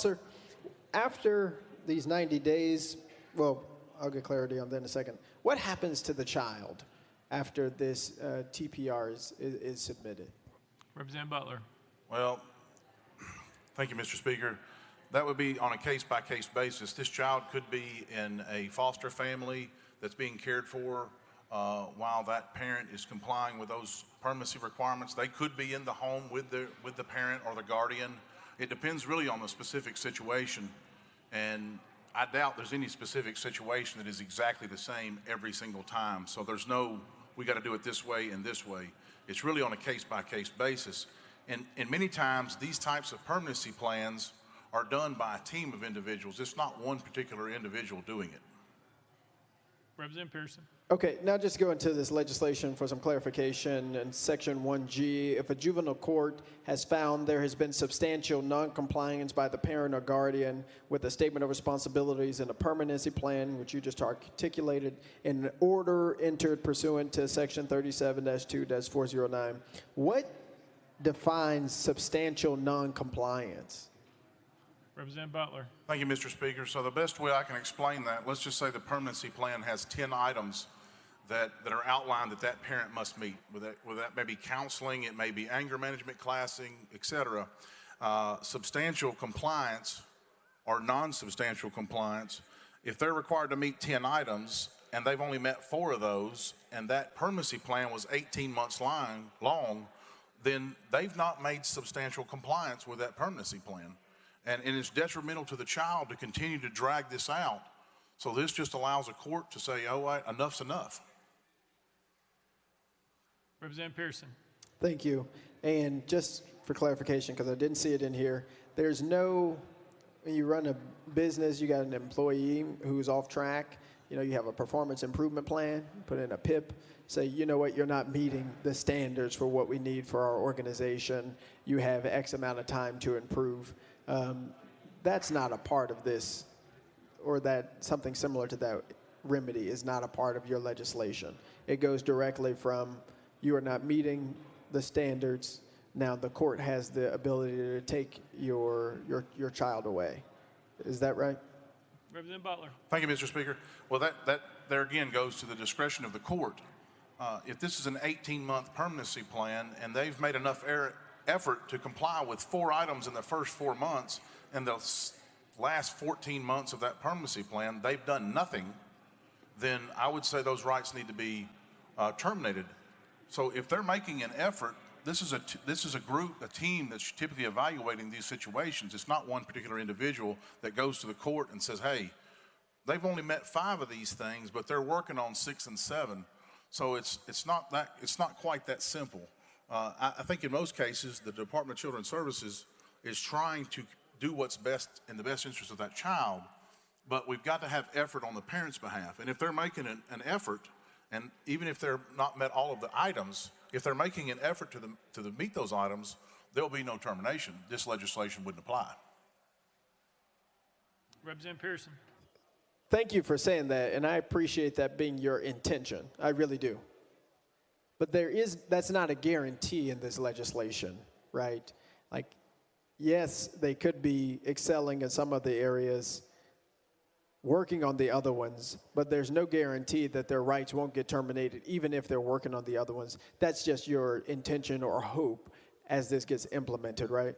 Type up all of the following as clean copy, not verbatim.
Sir, after these 90 days, well, I'll get clarity on that in a second. What happens to the child after this TPR is submitted? Representative Butler. Well, thank you, Mr. Speaker. That would be on a case-by-case basis. This child could be in a foster family that's being cared for while that parent is complying with those permanency requirements. They could be in the home with the parent or the guardian. It depends really on the specific situation, and I doubt there's any specific situation that is exactly the same every single time. So there's no, we got to do it this way and this way. It's really on a case-by-case basis. And many times these types of permanency plans are done by a team of individuals. It's not one particular individual doing it. Representative Pearson. Okay, now just go into this legislation for some clarification. In Section 1G, if a juvenile court has found there has been substantial noncompliance by the parent or guardian with a statement of responsibilities and a permanency plan, which you just articulated, in an order entered pursuant to Section 37-2-409, what defines substantial noncompliance? Representative Butler. Thank you, Mr. Speaker. So the best way I can explain that, let's just say the permanency plan has 10 items that are outlined that parent must meet. With that may be counseling, it may be anger management classing, etc. Substantial compliance or non-substantial compliance, if they're required to meet 10 items and they've only met 4 of those, and that permanency plan was 18 months long, then they've not made substantial compliance with that permanency plan. And it's detrimental to the child to continue to drag this out. So this just allows a court to say, oh, enough's enough. Representative Pearson. Thank you. And just for clarification, because I didn't see it in here, there's no, when you run a business, you got an employee who's off track, you know, you have a performance improvement plan, put in a PIP, say, you know what, you're not meeting the standards for what we need for our organization. You have X amount of time to improve. That's not a part of this, or that something similar to that remedy is not a part of your legislation. It goes directly from you are not meeting the standards. Now the court has the ability to take your child away. Is that right? Representative Butler. Thank you, Mr. Speaker. Well, that there again goes to the discretion of the court. If this is an 18-month permanency plan and they've made enough effort to comply with 4 items in the first 4 months, and the last 14 months of that permanency plan, they've done nothing, then I would say those rights need to be terminated. So if they're making an effort, this is a group, a team that's typically evaluating these situations. It's not one particular individual that goes to the court and says, hey, they've only met 5 of these things, but they're working on 6 and 7. So it's not quite that simple. I think in most cases, the Department of Children's Services is trying to do what's best in the best interest of that child, but we've got to have effort on the parent's behalf. And if they're making an effort, and even if they're not met all of the items, if they're making an effort to meet those items, there'll be no termination. This legislation wouldn't apply. Representative Pearson. Thank you for saying that, and I appreciate that being your intention. I really do. But that's not a guarantee in this legislation, right? Like, yes, they could be excelling in some of the areas, working on the other ones, but there's no guarantee that their rights won't get terminated, even if they're working on the other ones. That's just your intention or hope as this gets implemented, right?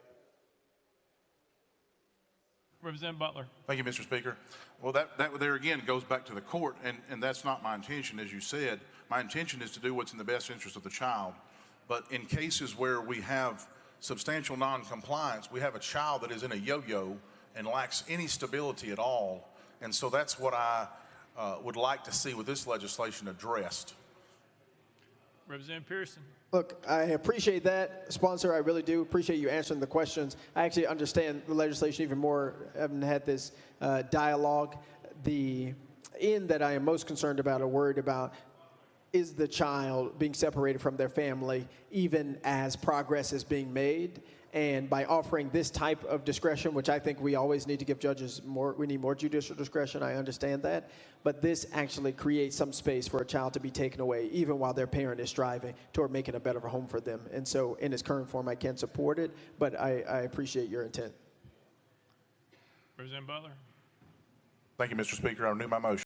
Representative Butler. Thank you, Mr. Speaker. Well, that there again goes back to the court, and that's not my intention, as you said. My intention is to do what's in the best interest of the child. But in cases where we have substantial noncompliance, we have a child that is in a yo-yo and lacks any stability at all. And so that's what I would like to see with this legislation addressed. Representative Pearson. Look, I appreciate that, sponsor. I really do appreciate you answering the questions. I actually understand the legislation even more. I haven't had this dialogue. The end that I am most concerned about or worried about is the child being separated from their family even as progress is being made. And by offering this type of discretion, which I think we always need to give judges more, we need more judicial discretion, I understand that. But this actually creates some space for a child to be taken away, even while their parent is striving toward making a better home for them. And so in its current form, I can't support it, but I appreciate your intent. Representative Butler. Thank you, Mr. Speaker. I renew my motion.